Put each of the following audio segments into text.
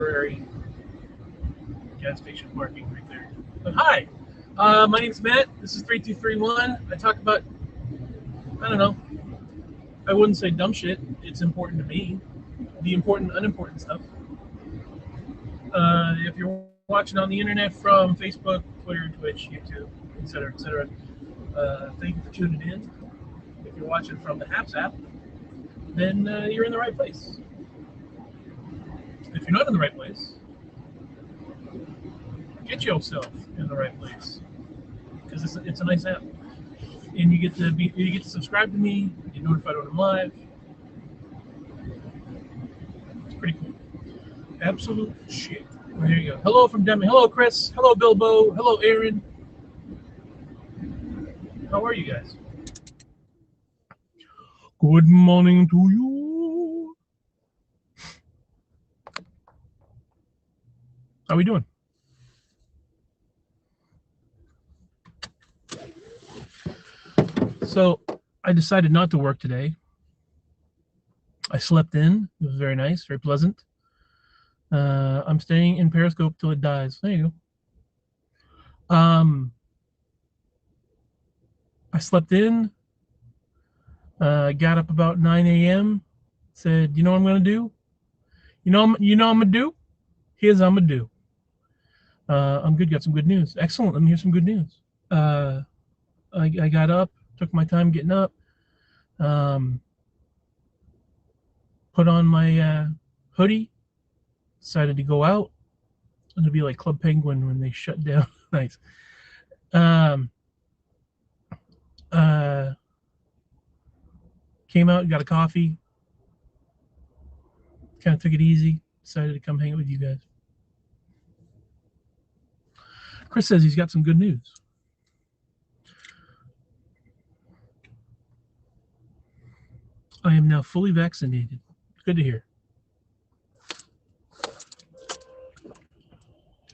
temporary gas station parking right there. But hi, my name's Matt. This is 3231. I talk about, I don't know, I wouldn't say dumb shit. It's important to me. The important, unimportant stuff. If you're watching on the internet from Facebook, Twitter, Twitch, YouTube, etc., thank you for tuning in. If you're watching from the Haps app, then you're in the right place. If you're not in the right place, get yourself in the right place because it's a nice app, and you get to subscribe to me, get notified when I'm live. It's pretty cool. Absolute shit. Well, here you go. Hello from Demi. Hello Chris. Hello Bilbo. Hello Aaron. How are you guys? Good morning to you. How are we doing? So I decided not to work today. I slept in. It was very nice, very pleasant. I'm staying in Periscope till it dies. There you go. I slept in. Got up about 9 a.m. Said, you know what I'm gonna do? You know I'm gonna do? Here's what I'm gonna do. I'm good. Got some good news. Excellent. Let me hear some good news. I got up. Took my time getting up. Put on my hoodie. Decided to go out. It'll be like Club Penguin when they shut down. Nice. Came out, got a coffee. Kind of took it easy. Decided to come hang out with you guys. Chris says he's got some good news. I am now fully vaccinated. Good to hear.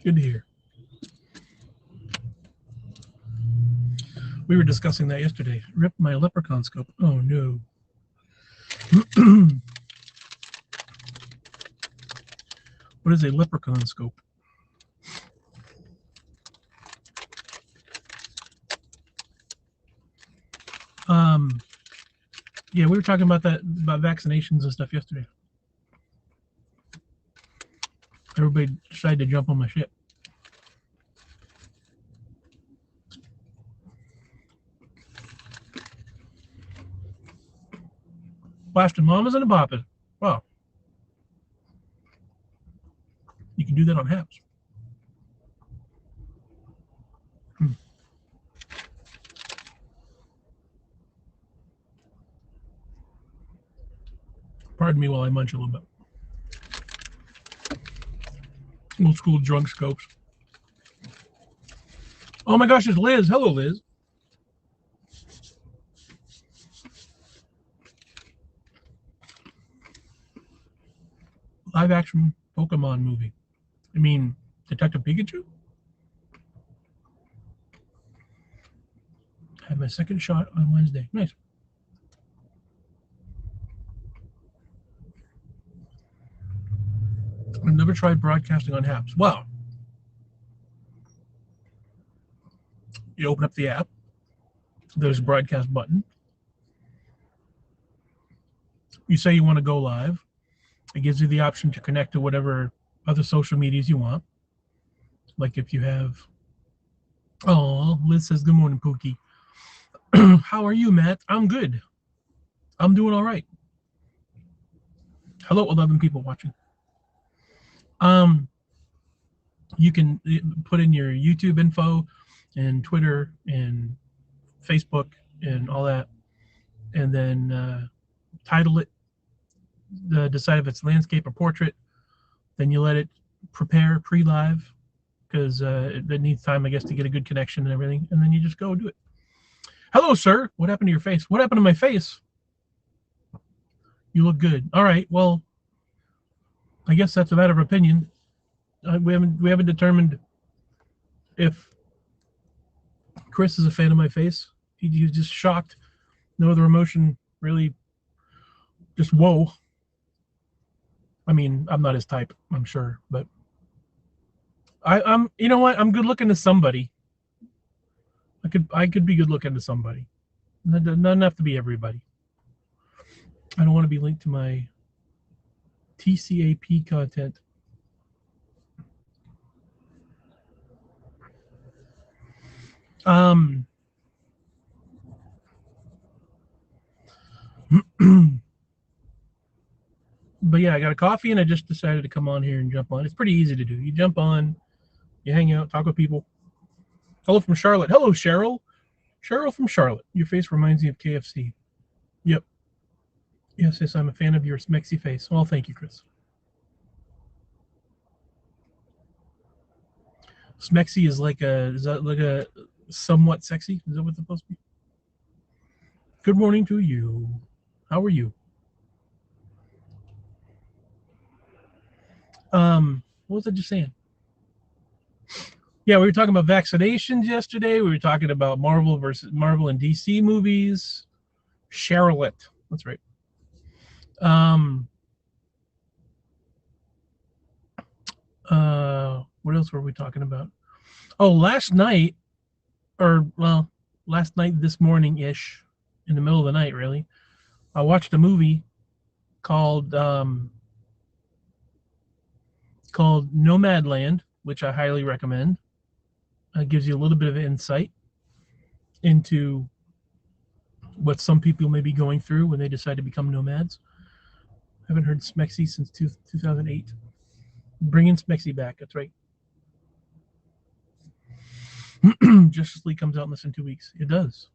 Good to hear. We were discussing that yesterday. Ripped my leprechaun scope. Oh no. What is a leprechaun scope? Yeah, we were talking about that, about vaccinations and stuff yesterday. Everybody decided to jump on my shit. Blasting mamas and a bopping. Wow. You can do that on Haps. Pardon me while I munch a little bit. Old school drunk scopes. Oh my gosh, it's Liz. Hello, Liz. Live action Pokemon movie. I mean, Detective Pikachu? I had my second shot on Wednesday. Nice. I've never tried broadcasting on Haps. Wow. You open up the app. There's a broadcast button. You say you want to go live. It gives you the option to connect to whatever other social medias you want. Like if you have... Oh, Liz says, good morning, Pookie. How are you, Matt? I'm good. I'm doing all right. Hello, 11 people watching. You can put in your YouTube info and Twitter and Facebook and all that, and then title it, decide if it's landscape or portrait. Then you let it prepare pre-live because it needs time, I guess, to get a good connection and everything, and then you just go do it. Hello, sir. What happened to your face? What happened to my face? You look good. All right. Well, I guess that's a matter of opinion. We haven't determined if Chris is a fan of my face. He's just shocked. No other emotion, really. Just whoa. I mean, I'm not his type, I'm sure, but I'm. You know what? I'm good looking to somebody. I could be good looking to somebody. It doesn't have to be everybody. I don't want to be linked to my TCAP content. But yeah, I got a coffee and I just decided to come on here and jump on. It's pretty easy to do. You jump on, you hang out, talk with people. Hello from Charlotte. Hello, Cheryl. Cheryl from Charlotte. Your face reminds me of KFC. Yep. Yes, yes, I'm a fan of your smexy face. Well, thank you, Chris. Smexy is that like a somewhat sexy? Is that what it's supposed to be? Good morning to you. How are you? What was I just saying? Yeah, we were talking about vaccinations yesterday. We were talking about Marvel and DC movies. Charlotte. That's right. What else were we talking about? Oh, last night this morning-ish, in the middle of the night, really, I watched a movie called Nomadland, which I highly recommend. It gives you a little bit of insight into what some people may be going through when they decide to become nomads. I haven't heard Smexy since 2008. Bringing Smexy back, that's right. Justice League comes out in less than 2 weeks. It does.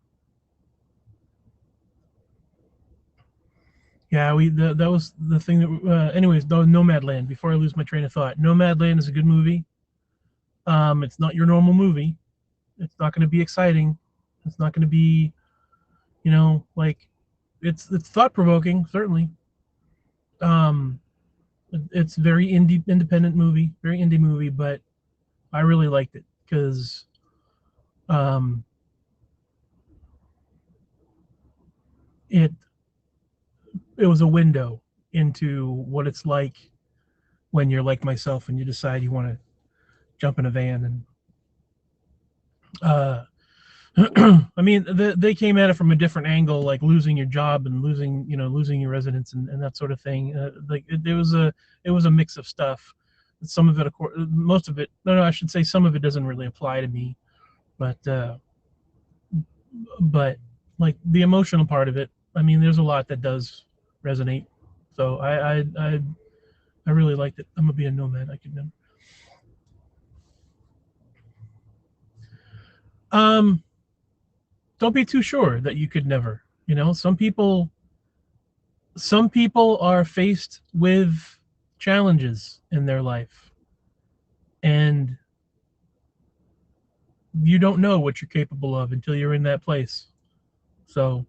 Yeah, that was the thing that. Anyways, Nomadland. Before I lose my train of thought, Nomadland is a good movie. It's not your normal movie. It's not going to be exciting. It's not going to be, like, it's thought provoking, certainly. It's very independent movie, very indie movie, but I really liked it because it was a window into what it's like when you're like myself and you decide you want to jump in a van and I mean, they came at it from a different angle, like losing your job and losing your residence and that sort of thing. Like it was a mix of stuff. Some of it, of course, most of it. No, I should say some of it doesn't really apply to me, but like the emotional part of it. I mean, there's a lot that does resonate. So I really liked it. I'm gonna be a nomad. I could never. Don't be too sure that you could never. Some people are faced with challenges in their life, and you don't know what you're capable of until you're in that place. So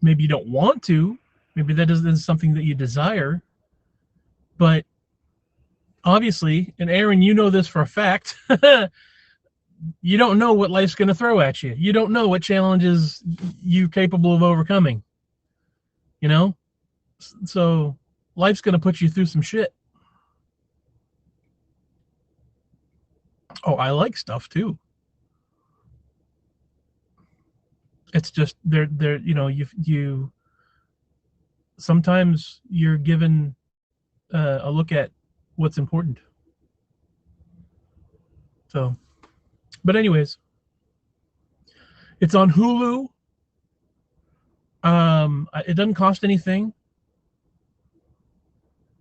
maybe you don't want to, maybe that isn't something that you desire, but obviously, and Aaron, you know this for a fact, you don't know what life's going to throw at you. You don't know what challenges you're capable of overcoming. So life's going to put you through some shit. Oh, I like stuff too. It's just they're you sometimes you're given a look at what's important. So, but anyways, it's on Hulu. It doesn't cost anything.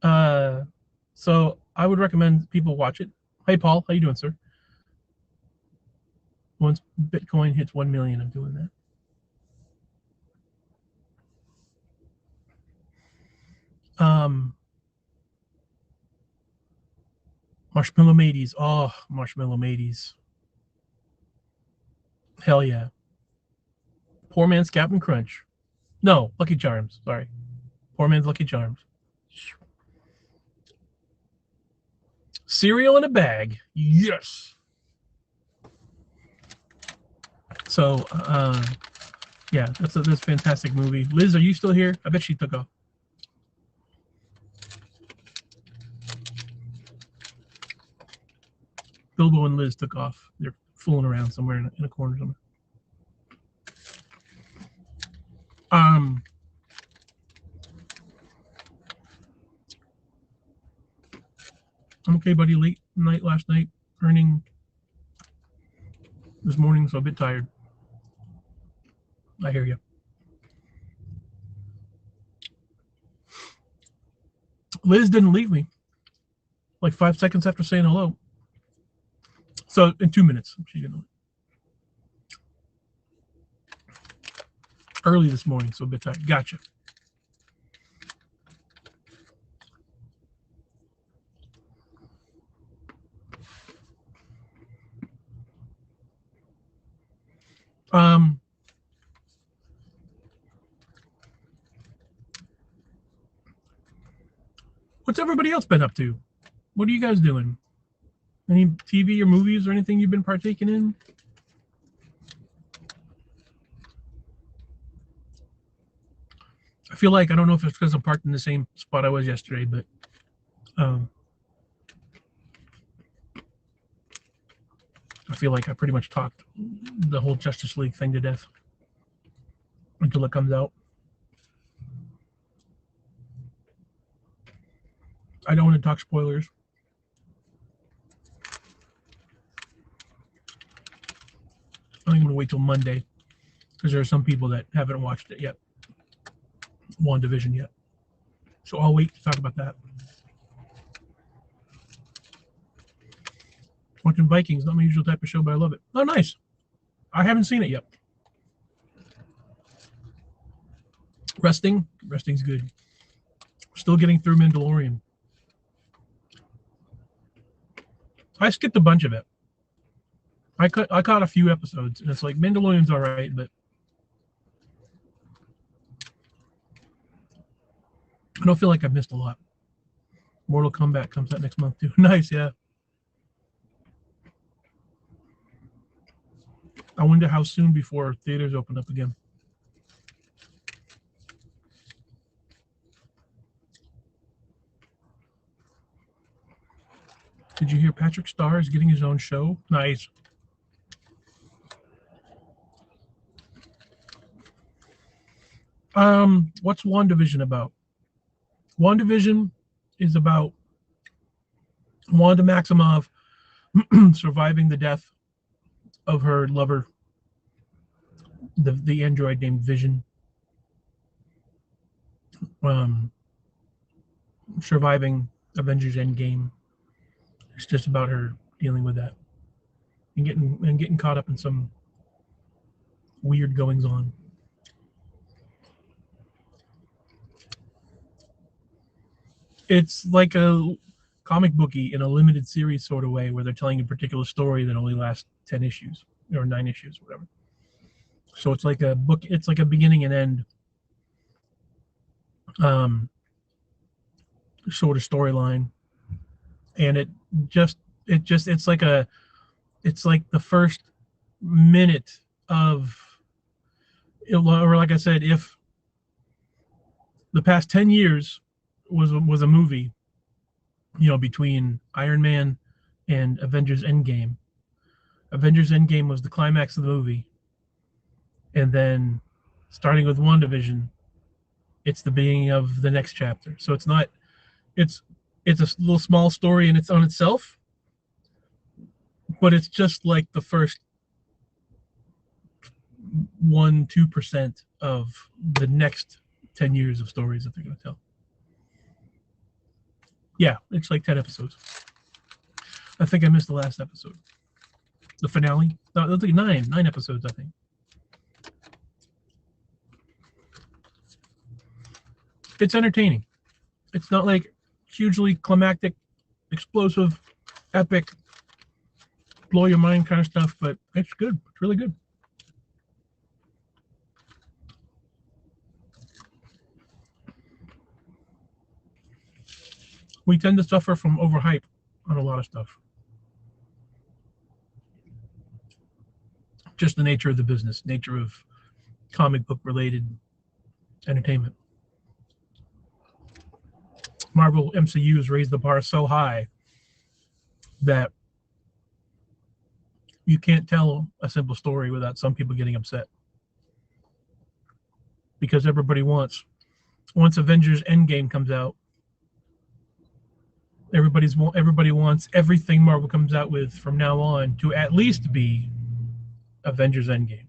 So I would recommend people watch it. Hey, Paul, how you doing, sir? Once Bitcoin hits 1 million, I'm doing that. Marshmallow Mateys. Oh, Marshmallow Mateys. Hell yeah. Poor man's Captain Crunch. No, Lucky Charms. Sorry. Poor man's Lucky Charms. Cereal in a bag. Yes. So, yeah, that's a fantastic movie. Liz, are you still here? I bet she took off. Bilbo and Liz took off. They're fooling around somewhere in a corner somewhere. I'm okay, buddy. Late night last night, earning this morning, so a bit tired. I hear you. Liz didn't leave me. Like 5 seconds after saying hello. So in 2 minutes, she didn't. Early this morning, so a bit tired. Gotcha. What's everybody else been up to? What are you guys doing? Any TV or movies or anything you've been partaking in? I feel like, I don't know if it's because I'm parked in the same spot I was yesterday, but I feel like I pretty much talked the whole Justice League thing to death until it comes out. I don't want to talk spoilers. I'm going to wait till Monday because there are some people that haven't watched it yet. WandaVision yet. So I'll wait to talk about that. Watching Vikings, not my usual type of show, but I love it. Oh, nice. I haven't seen it yet. Resting's good. Still getting through Mandalorian. I skipped a bunch of it. I caught a few episodes, and it's like Mandalorian's all right, but I don't feel like I've missed a lot. Mortal Kombat comes out next month too. Nice, yeah. I wonder how soon before theaters open up again. Did you hear Patrick Starr is getting his own show? Nice. What's WandaVision about? WandaVision is about Wanda Maximoff surviving the death of her lover, the android named Vision. Surviving Avengers Endgame. It's just about her dealing with that and getting caught up in some weird goings on. It's like a comic booky in a limited series sort of way where they're telling a particular story that only lasts 10 issues or 9 issues, whatever. So it's like a book, it's like a beginning and end sort of storyline. And it's like the first minute of, or like I said, if the past 10 years was a movie, between Iron Man and Avengers Endgame. Avengers Endgame was the climax of the movie. And then starting with WandaVision, it's the beginning of the next chapter. So it's a little small story and it's on itself, but it's just like the first 1-2% of the next 10 years of stories that they're going to tell. Yeah, it's like 10 episodes. I think I missed the last episode. The finale? No, it's like 9 episodes, I think. It's entertaining. It's not like hugely climactic, explosive, epic, blow your mind kind of stuff, but it's good. It's really good. We tend to suffer from overhype on a lot of stuff. Just the nature of the business, nature of comic book related entertainment. Marvel MCU has raised the bar so high that You can't tell a simple story without some people getting upset, because everybody wants, once Avengers Endgame comes out, everybody wants everything Marvel comes out with from now on to at least be Avengers Endgame.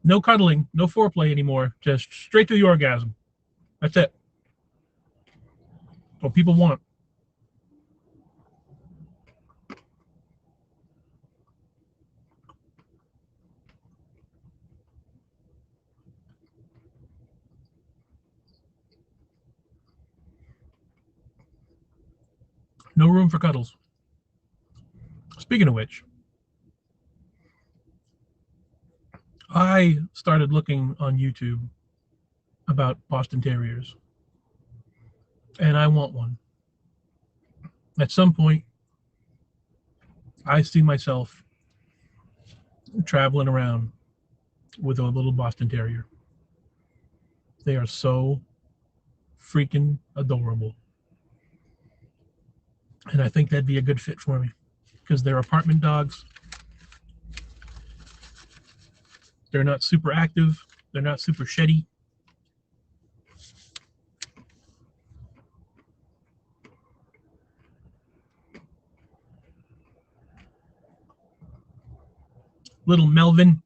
No cuddling, no foreplay anymore. Just straight to the orgasm. That's it. What people want. No room for cuddles. Speaking of which, I started looking on YouTube about Boston Terriers, and I want one. At some point, I see myself traveling around with a little Boston Terrier. They are so freaking adorable. And I think that'd be a good fit for me, because they're apartment dogs. They're not super active. They're not super sheddy. Little Melvin.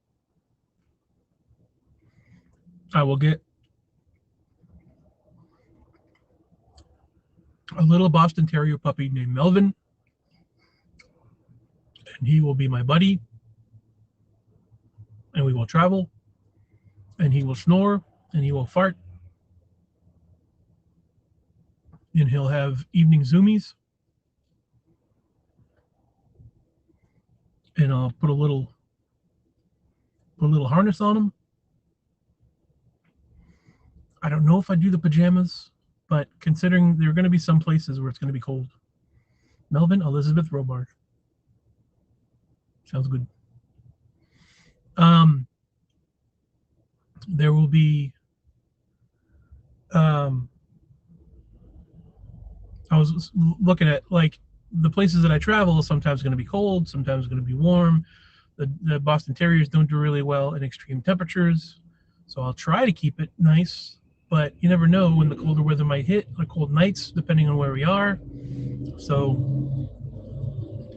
I will get a little Boston Terrier puppy named Melvin, and he will be my buddy, and we will travel, and he will snore, and he will fart, and he'll have evening zoomies, and I'll put a little harness on him. I don't know if I do the pajamas, but considering there are going to be some places where it's going to be cold. Melvin Elizabeth Robards. Sounds good. There will be, I was looking at, like, the places that I travel, sometimes going to be cold, sometimes going to be warm. The Boston Terriers don't do really well in extreme temperatures, so I'll try to keep it nice, but you never know when the colder weather might hit, or cold nights, depending on where we are. So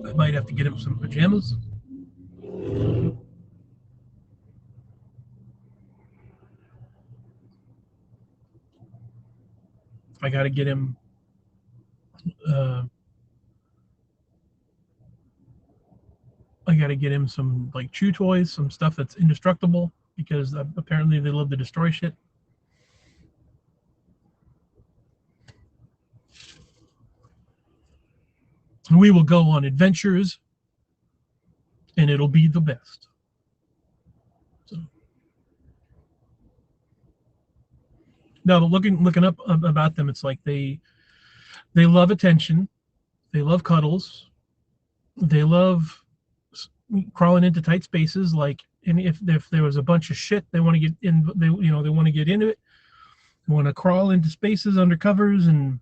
I might have to get him some pajamas. I got to get him some, like, chew toys, some stuff that's indestructible, because apparently they love to destroy shit. We will go on adventures, and it'll be the best. So, no, but looking up about them, it's like they love attention, they love cuddles, they love crawling into tight spaces. Like, and if there was a bunch of shit, they want to get in. They want to get into it. They want to crawl into spaces under covers, and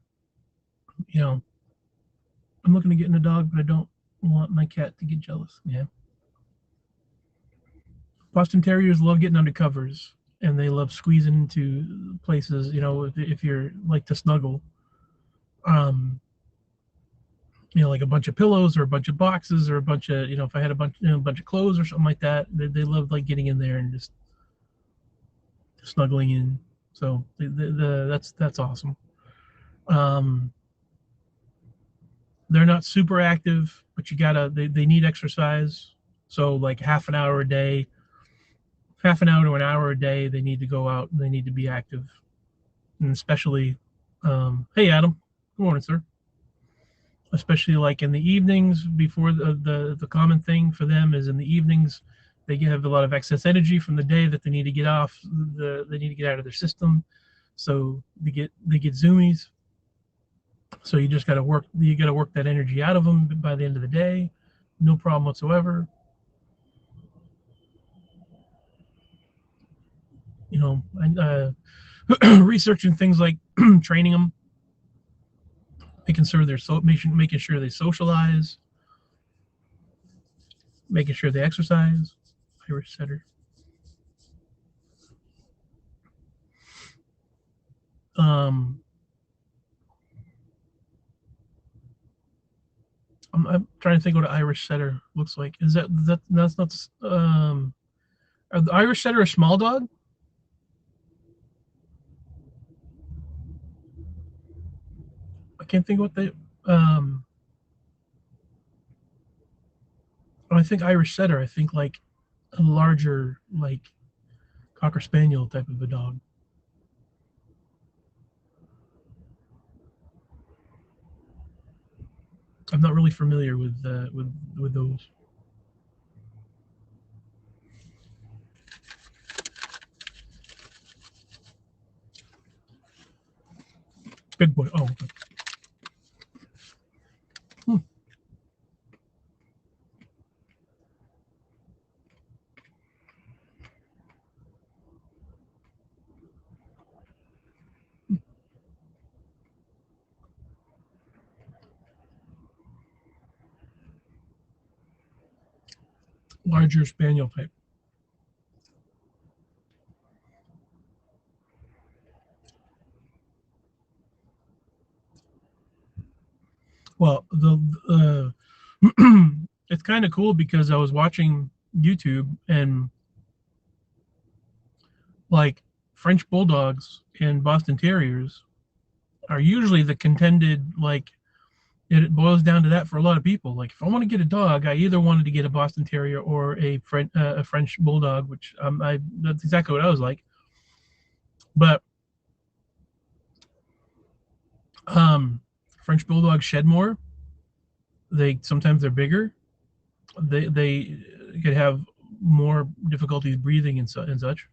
I'm looking to get in a dog, but I don't want my cat to get jealous. Yeah. Boston Terriers love getting under covers, and they love squeezing into places. If you're like to snuggle, like a bunch of pillows or a bunch of boxes or a bunch of, if I had a bunch of clothes or something like that, they love, like, getting in there and just snuggling in. So that's awesome. They're not super active, but they need exercise. So, like, half an hour to an hour a day, they need to go out and they need to be active. And especially, hey Adam, good morning, sir. Especially, like, in the evenings, before the common thing for them is in the evenings, they have a lot of excess energy from the day that they need to get off, they need to get out of their system. So they get zoomies, So you just got to work. You got to work that energy out of them by the end of the day. No problem whatsoever. You know, and researching things like training them, making sure making sure they socialize, making sure they exercise. Irish setter. Um, I'm trying to think what an Irish setter looks like. Is that's not are the Irish setter a small dog? I can't think what they um when I think Irish setter, I think like a larger like cocker spaniel type of a dog. I'm not really familiar with those. Big boy. Oh, okay. Hmm. Larger spaniel type. Well, it's kind of cool because I was watching YouTube and like French bulldogs and Boston Terriers are usually the contended like it boils down to that for a lot of people. Like if I want to get a dog, I either wanted to get a Boston Terrier or a French bulldog, which I that's exactly what I was like. But um, French bulldogs shed more. They sometimes they're bigger. They could have more difficulties breathing and such.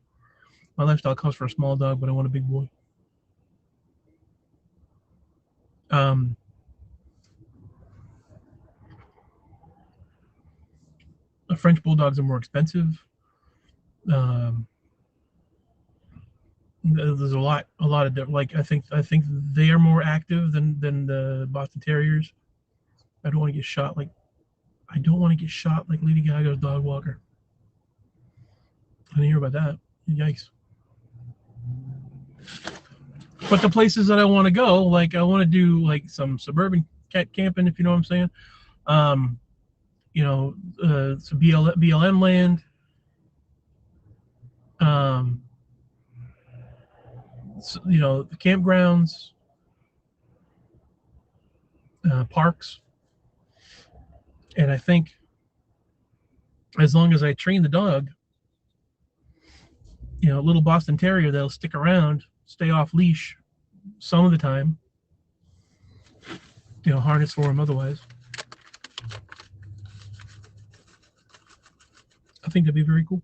My lifestyle calls for a small dog, but I want a big boy. Um, French bulldogs are more expensive. Um, there's a lot of like I think they are more active than the Boston Terriers. I don't want to get shot like I don't want to get shot like Lady Gaga's dog walker. I didn't hear about that. Yikes. But the places that I want to go, like I want to do like some suburban cat camping, if you know what I'm saying. Um, some BLM land, um, the campgrounds, parks, and I think as long as I train the dog, little Boston Terrier that'll stick around, stay off leash some of the time, harness for him otherwise. I think that'd be very cool.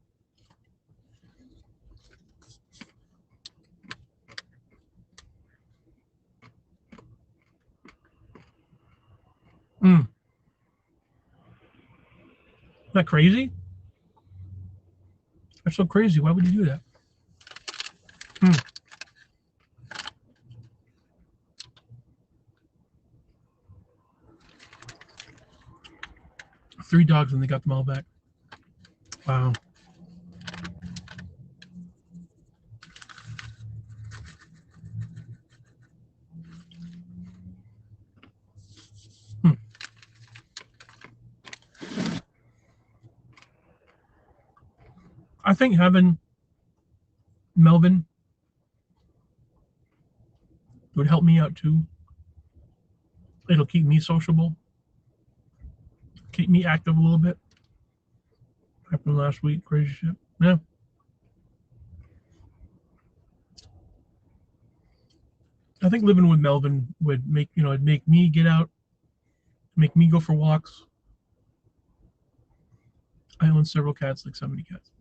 Mm. Isn't that crazy? That's so crazy. Why would you do that? Mm. 3 dogs and they got them all back. Wow. Hmm. I think having Melvin would help me out too. It'll keep me sociable, keep me active a little bit. Happened last week, crazy shit. Yeah. I think living with Melvin would it'd make me get out, make me go for walks. I own several cats, like 70 cats.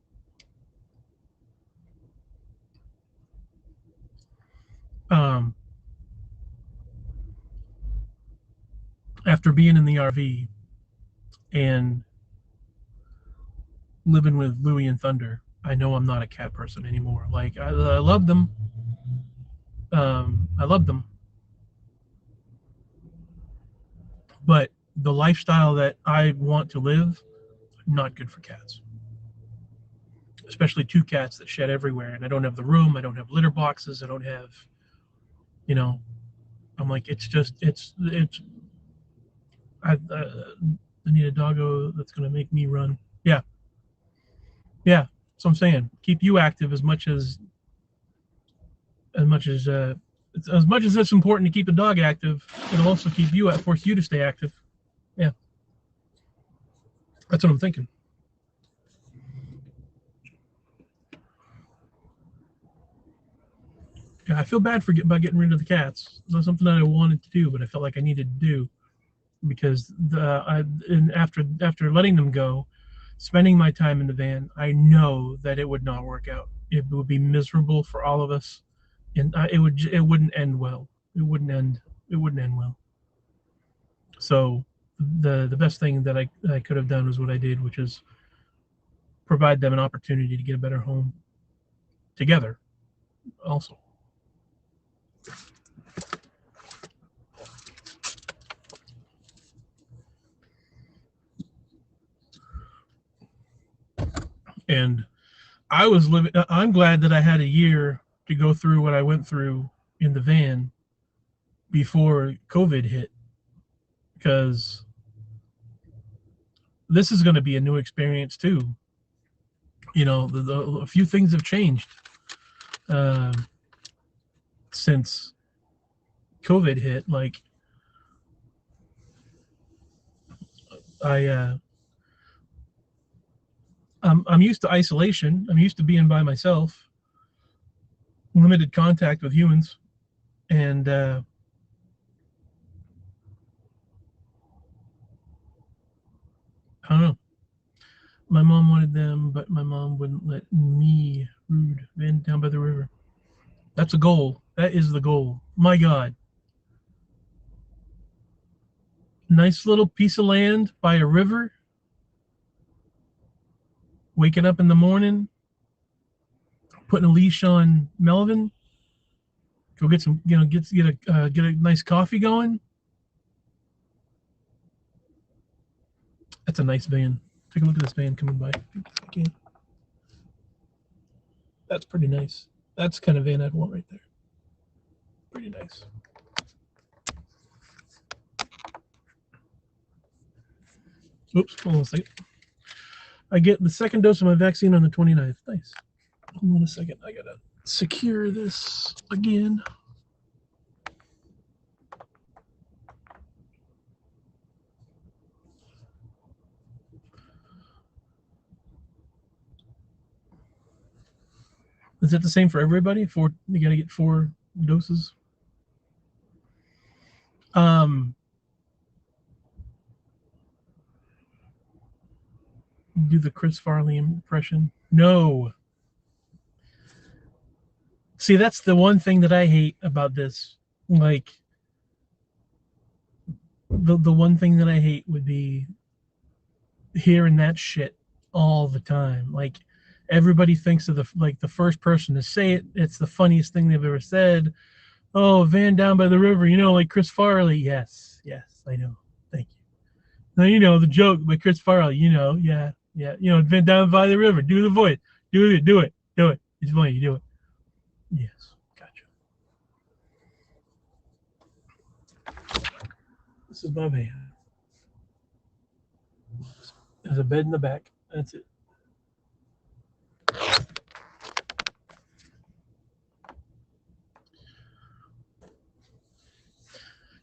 Um, after being in the RV and living with Louie and Thunder, I know I'm not a cat person anymore. Like I love them. I love them, but the lifestyle that I want to live, not good for cats. Especially two cats that shed everywhere, and I don't have the room. I don't have litter boxes. I don't have, you know. I'm like, it's just, it's. I need a doggo that's gonna make me run. Yeah, yeah. So I'm saying, keep you active as much as as much as it's important to keep a dog active. It'll also keep you force you to stay active. Yeah, that's what I'm thinking. Yeah, I feel bad about getting rid of the cats. It's not something that I wanted to do, but I felt like I needed to do because after letting them go, spending my time in the van, I know that it would not work out. It would be miserable for all of us, and it wouldn't end well. It wouldn't end well. So the best thing that I could have done was what I did, which is provide them an opportunity to get a better home together also. And I'm glad that I had a year to go through what I went through in the van before COVID hit, because this is going to be a new experience too. You know, a few things have changed uh, since COVID hit. Like I, I'm used to isolation. I'm used to being by myself, limited contact with humans, and I don't know. My mom wanted them, but my mom wouldn't let me. Rude. Van down by the river. That's a goal. That is the goal. My God. Nice little piece of land by a river. Waking up in the morning, putting a leash on Melvin. Go get some, get a nice coffee going. That's a nice van. Take a look at this van coming by. Okay. That's pretty nice. That's the kind of van I'd want right there. Pretty nice. Oops, hold on a second. I get the second dose of my vaccine on the 29th. Nice. Hold on a second. I gotta secure this again. Is it the same for everybody? You gotta get 4 doses. Do the Chris Farley impression? No. See, that's the one thing that I hate about this. Like, the one thing that I hate would be hearing that shit all the time. Like, everybody thinks of the first person to say it. It's the funniest thing they've ever said. Oh, van down by the river, like Chris Farley. Yes, I know. Thank you. Now the joke by Chris Farley. Yeah. Van down by the river. Do the voice. Do it. It's funny. You do it. Yes, gotcha. This is my van. There's a bed in the back. That's it.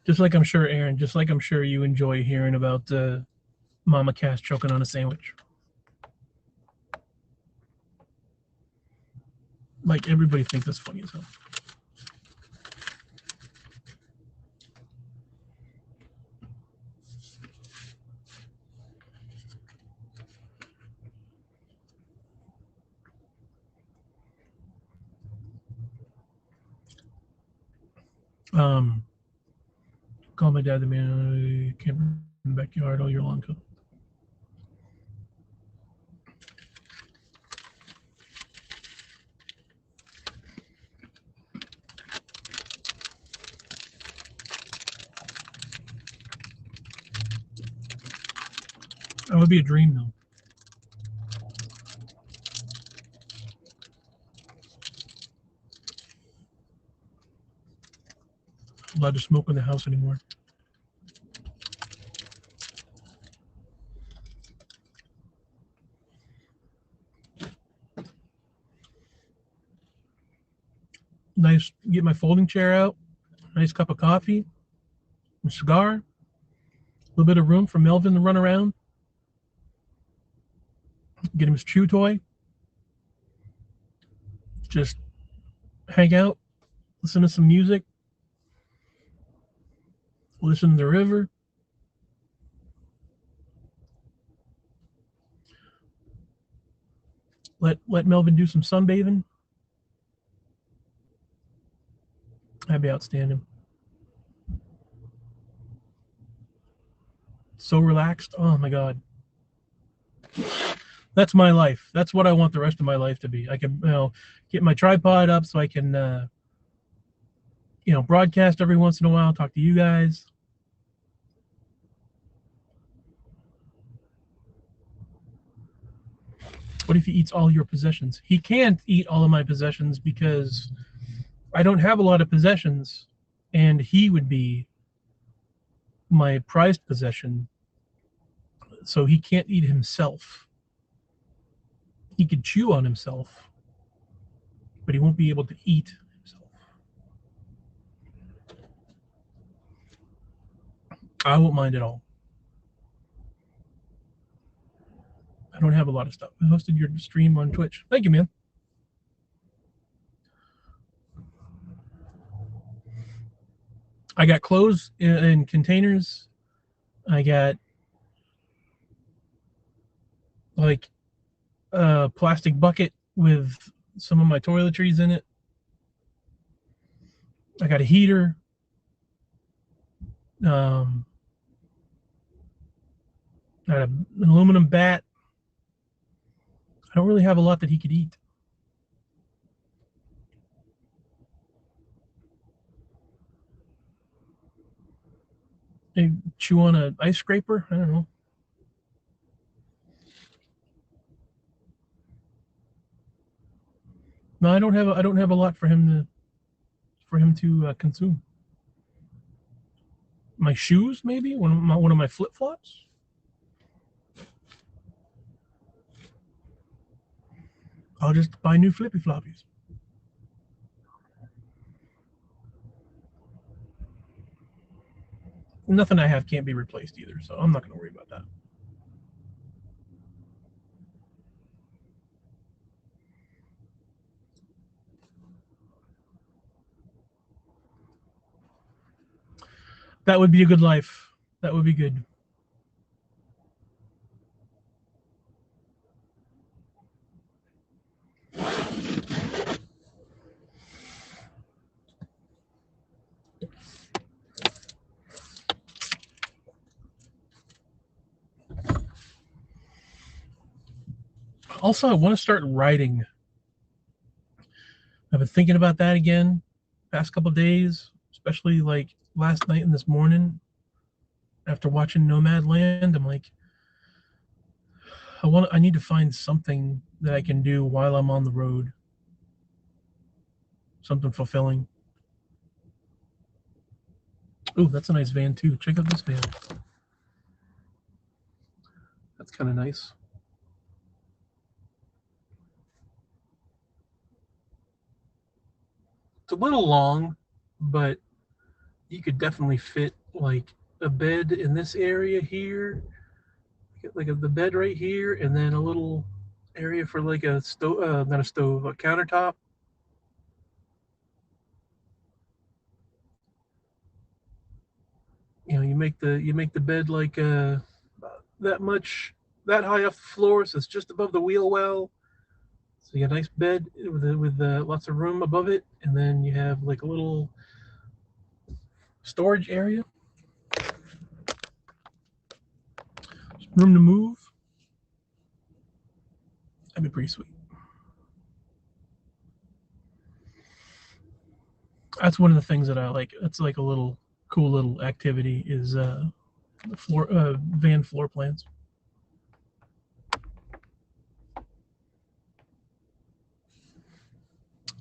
Just like I'm sure, Aaron, just like I'm sure you enjoy hearing about Mama Cass choking on a sandwich. Like, everybody thinks that's funny as hell. Call my dad the man camper in the backyard all year long. That would be a dream, though. I'm allowed to smoke in the house anymore. Nice, get my folding chair out, nice cup of coffee, a cigar, a little bit of room for Melvin to run around. Get him his chew toy. Just hang out, listen to some music, listen to the river. Let Melvin do some sunbathing. That'd be outstanding. So relaxed. Oh my God. That's my life. That's what I want the rest of my life to be. I can, get my tripod up so I can, broadcast every once in a while, talk to you guys. What if he eats all your possessions? He can't eat all of my possessions because I don't have a lot of possessions, and he would be my prized possession. So he can't eat himself. He could chew on himself, but he won't be able to eat himself. I won't mind at all. I don't have a lot of stuff. I hosted your stream on Twitch. Thank you, man. I got clothes in containers. I got like a plastic bucket with some of my toiletries in it. I got a heater. I got an aluminum bat. I don't really have a lot that he could eat. Maybe chew on an ice scraper? I don't know. No, I don't have a lot for him to consume. My shoes, maybe one of my flip flops. I'll just buy new flippy floppies. Nothing I have can't be replaced either, so I'm not going to worry about that. That would be a good life. That would be good. Also, I want to start writing. I've been thinking about that again past couple of days, especially like last night and this morning after watching Nomadland. I'm like, I need to find something that I can do while I'm on the road. Something fulfilling. Ooh, that's a nice van too. Check out this van. That's kind of nice. It's a little long, but you could definitely fit like a bed in this area here, like the bed right here, and then a little area for like a stove, not a stove, a countertop. You make the bed like that high off the floor, so it's just above the wheel well. So you got a nice bed with lots of room above it, and then you have like a little storage area. room to move. That'd be pretty sweet. That's one of the things that I like. It's like a little cool little activity is van floor plans.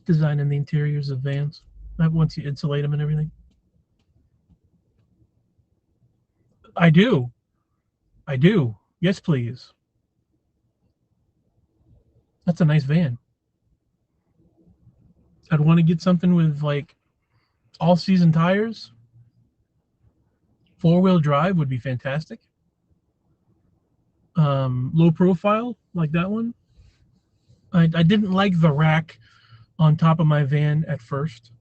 Designing the interiors of vans. Once you insulate them and everything. I do. I do. Yes, please. That's a nice van. I'd want to get something with like all season tires. 4-wheel drive would be fantastic. Low profile like that one. I didn't like the rack on top of my van at first,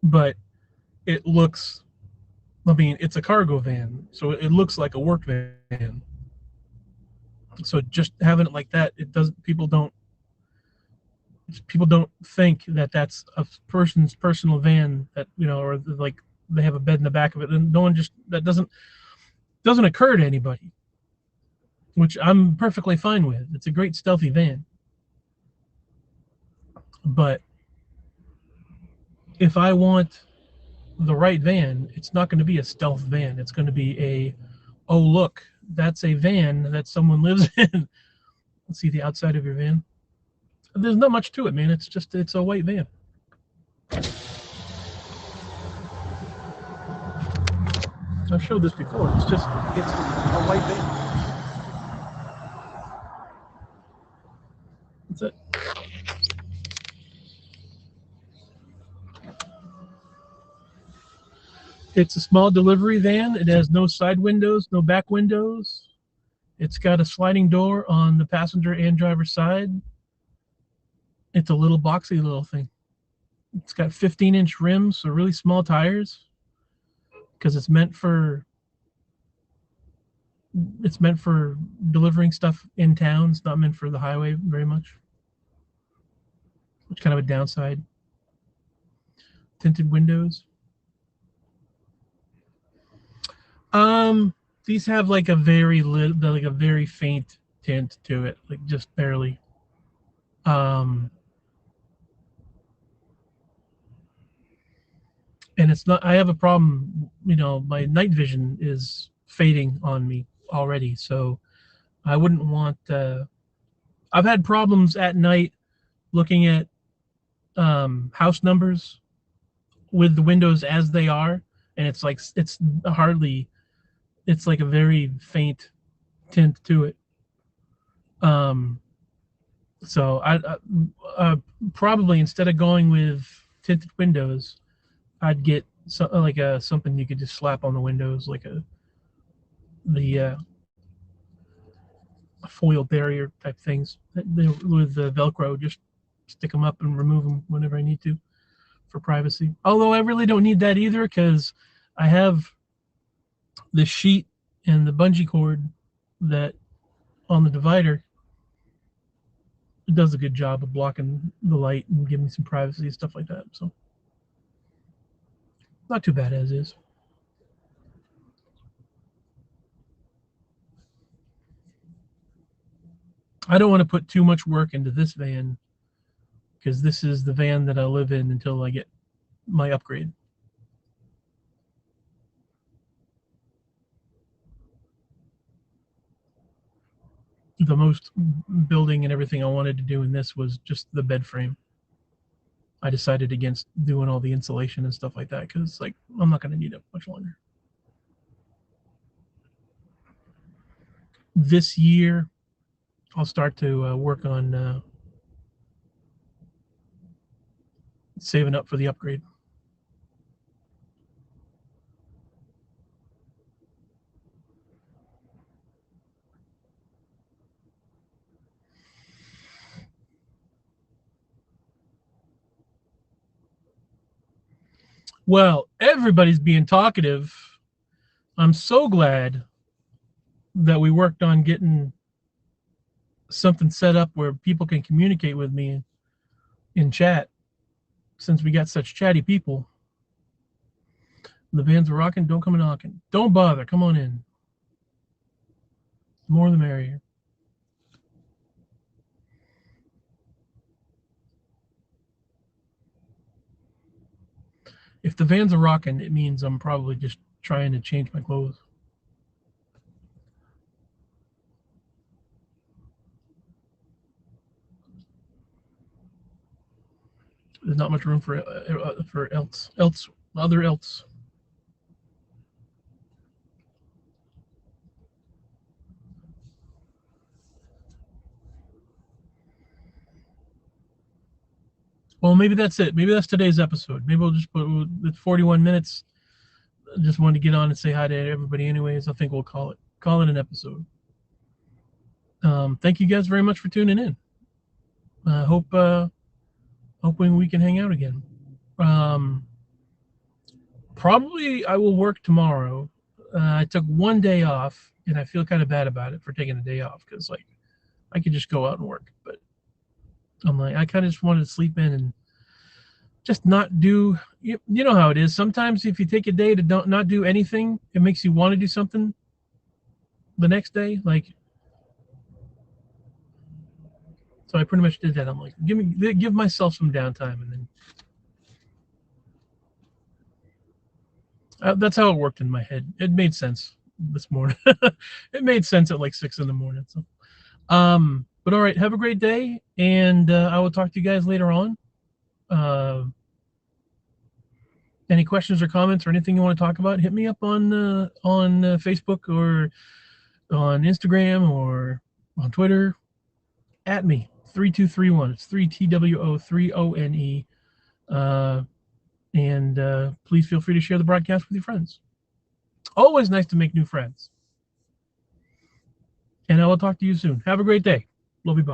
but it looks, I mean, it's a cargo van, so it looks like a work van. So just having it like that, it doesn't, people don't think that that's a person's personal van, that, you know, or like they have a bed in the back of it, and no one just, that doesn't occur to anybody, which I'm perfectly fine with. It's a great stealthy van. But if I want the right van, it's not going to be a stealth van. It's going to be a, oh look, that's a van that someone lives in. Let's see the outside of your van. There's not much to it, man. It's just, it's a white van. I've showed this before. It's a white van. That's it. It's a small delivery van. It has no side windows, no back windows. It's got a sliding door on the passenger and driver side. It's a little boxy little thing. It's got 15-inch rims, so really small tires, because it's meant for delivering stuff in town. It's not meant for the highway very much, which is kind of a downside. Tinted windows. These have like a very faint tint to it, like just barely. And it's not, I have a problem, you know, my night vision is fading on me already, so I wouldn't want, I've had problems at night looking at house numbers with the windows as they are, and it's like, it's hardly, it's like a very faint tint to it. So I probably, instead of going with tinted windows, I'd get something you could just slap on the windows, like the foil barrier type things with the Velcro. Just stick them up and remove them whenever I need to for privacy. Although I really don't need that either, because I have the sheet and the bungee cord that on the divider. It does a good job of blocking the light and giving me some privacy and stuff like that. So not too bad as is. I don't want to put too much work into this van, because this is the van that I live in until I get my upgrade. The most building and everything I wanted to do in this was just the bed frame. I decided against doing all the insulation and stuff like that, because like I'm not going to need it much longer. This year, I'll start to work on saving up for the upgrade. Well, everybody's being talkative. I'm so glad that we worked on getting something set up where people can communicate with me in chat, since we got such chatty people. The vans are rocking. Don't come knocking. Don't bother. Come on in. The more the merrier. If the Vans are rocking, it means I'm probably just trying to change my clothes. There's not much room for other else. Well, maybe that's it. Maybe that's today's episode. Maybe we'll just put it's 41 minutes. I just wanted to get on and say hi to everybody. Anyways, I think we'll call it an episode. Thank you guys very much for tuning in. Hoping we can hang out again. Probably I will work tomorrow. I took one day off, and I feel kind of bad about it for taking a day off because like I could just go out and work, but I'm like I kind of just wanted to sleep in and just not do. You know how it is. Sometimes if you take a day to not do anything, it makes you want to do something the next day. Like, so I pretty much did that. I'm like, give myself some downtime, and then that's how it worked in my head. It made sense this morning. It made sense at like 6 a.m. So, but all right, have a great day, and I will talk to you guys later on. Any questions or comments or anything you want to talk about, hit me up on Facebook or on Instagram or on Twitter. At me 3231. It's 3TWO3ONE. And please feel free to share the broadcast with your friends. Always nice to make new friends. And I will talk to you soon. Have a great day. Love you. Bye.